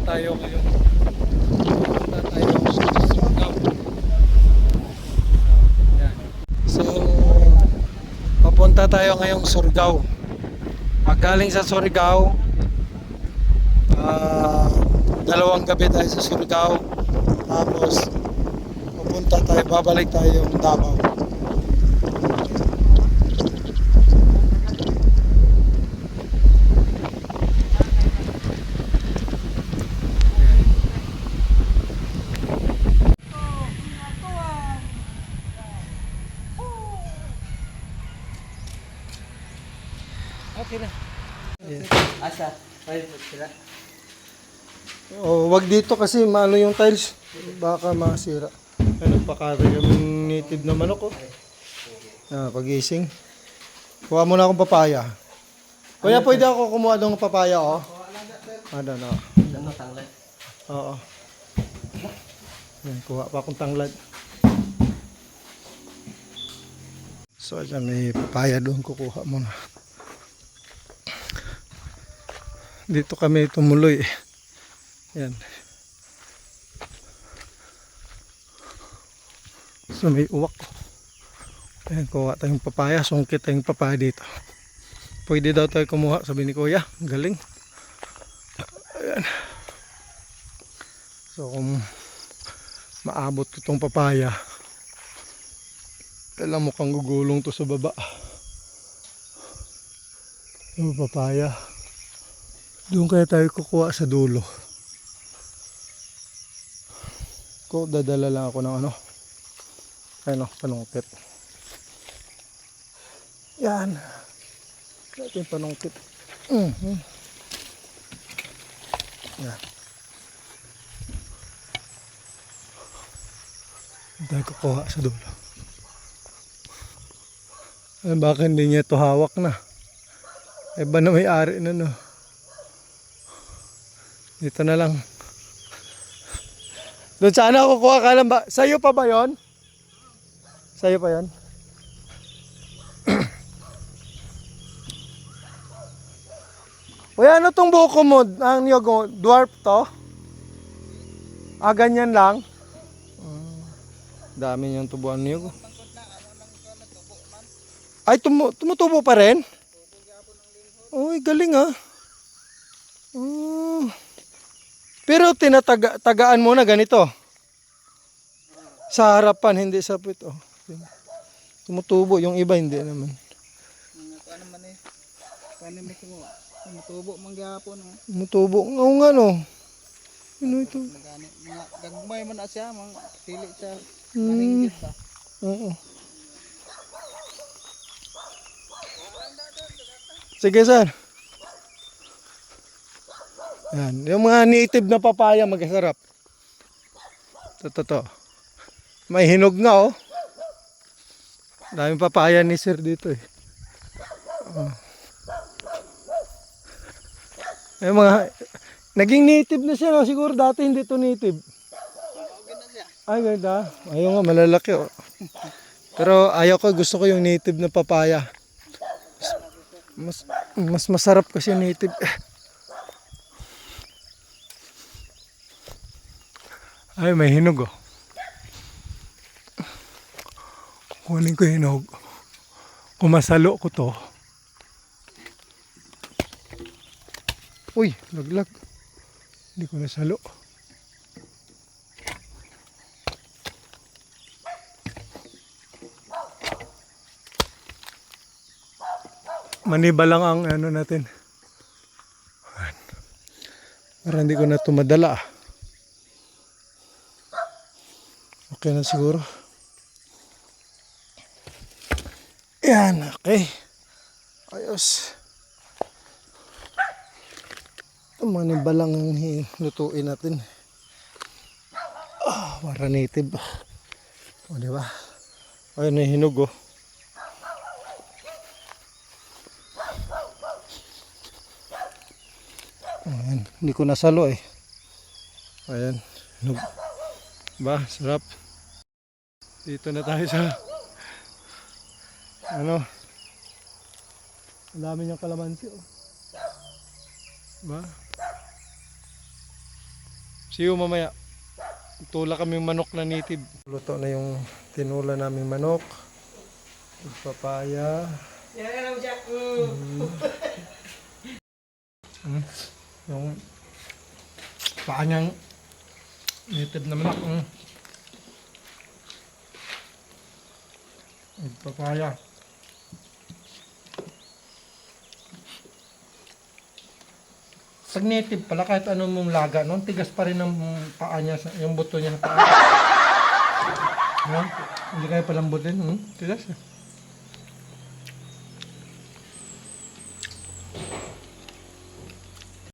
tayo ngayon. Pupunta tayo sa Surigao. Yan. So, papunta tayo ngayong Surigao. Paggaling sa Surigao, dalawang gabi tayo sa Surigao. Tapos, pupunta tayo, babalik tayo ng Davao. Okay na. Yeah. Asa? Ay, sila. Oh, wag dito kasi maano yung tiles. Baka masira. Ano pa kaya yung native na manok oh. Pagising. Kuha muna akong papaya. Kuya, pwede ako kumuha ng papaya oh. Ano no. Ano tanglad? Oo. Yan, kuha pa akong tanglad. So, dyan may papaya doon kukuha muna. Dito kami tumuloy. Yan. So may uwak. Ayan, kuha tayong papaya. Sungkit tayong papaya dito. Pwede daw tayo kumuha, sabi ni Kuya. Galing. Ayan. So kung maabot ko itong papaya, alam mo kang gugulong to sa baba. Yung papaya. Doon kaya tayo kukuha sa dulo. Dadala lang ako ng ano. Ano, panungkit. Yan. Ito yung panungkit. Yan. Tayo kukuha sa dulo. Ay, bakit hindi niya ito hawak na? Iba na may-ari na no. Dito na lang. Doon sana ako kukuha ka lang ba? Sa'yo pa ba yon? Sa'yo pa yon? Uy, ano tong buko mo? Ang niyog, dwarf to? Ganyan lang? Dami niyang tubuan niyog. Ay, tumutubo pa rin? Uy, galing ah. Pero tinatagaan mo na ganito. Sa harapan, hindi sa pito. Tumutubo, yung iba hindi naman. Ano man eh. Paano mo tumutubo mangyapon no? Tumutubo, oo nga no. Ano ito? Gagmay man na siya, pili siya. Maringgit ba? Oo. Sige sir. Yan, yung mga native na papaya magkasarap. Totoo. May hinog nga oh. Daming papaya ni sir dito eh. Yung mga naging native na siya no? Siguro dati hindi to native. Ay ganda. Ayaw nga malalaki oh. Pero ayaw ko, gusto ko yung native na papaya. Mas masarap kasi yung native. Ay, may hinog oh. Kunin ko yung hinog. Kumasalo ko to. Uy, laglag. Hindi ko nasalo. Maniba lang ang ano natin. Para hindi ko na ito madala. Okay na siguro. Yan, okay. Ayos. Maniba lang ang lutuin natin. Para native. O, diba? Ayun na yung hinog oh. Ayan, hindi ko nasalo eh. Ayan, hinog. Ba, sarap. Dito na tayo sa ano. Ang dami niyang kalamansi oh. Ba? See you mamaya. Tula kami manok na native. Luto na yung tinula namin manok. Papaya. Yung paa niyang native na manok. Papaya. Pag native pala, kahit anong mong laga, no? Tigas pa rin ang paa niya, yung buto niya sa paa. No? Hindi kaya palambutin, tigas.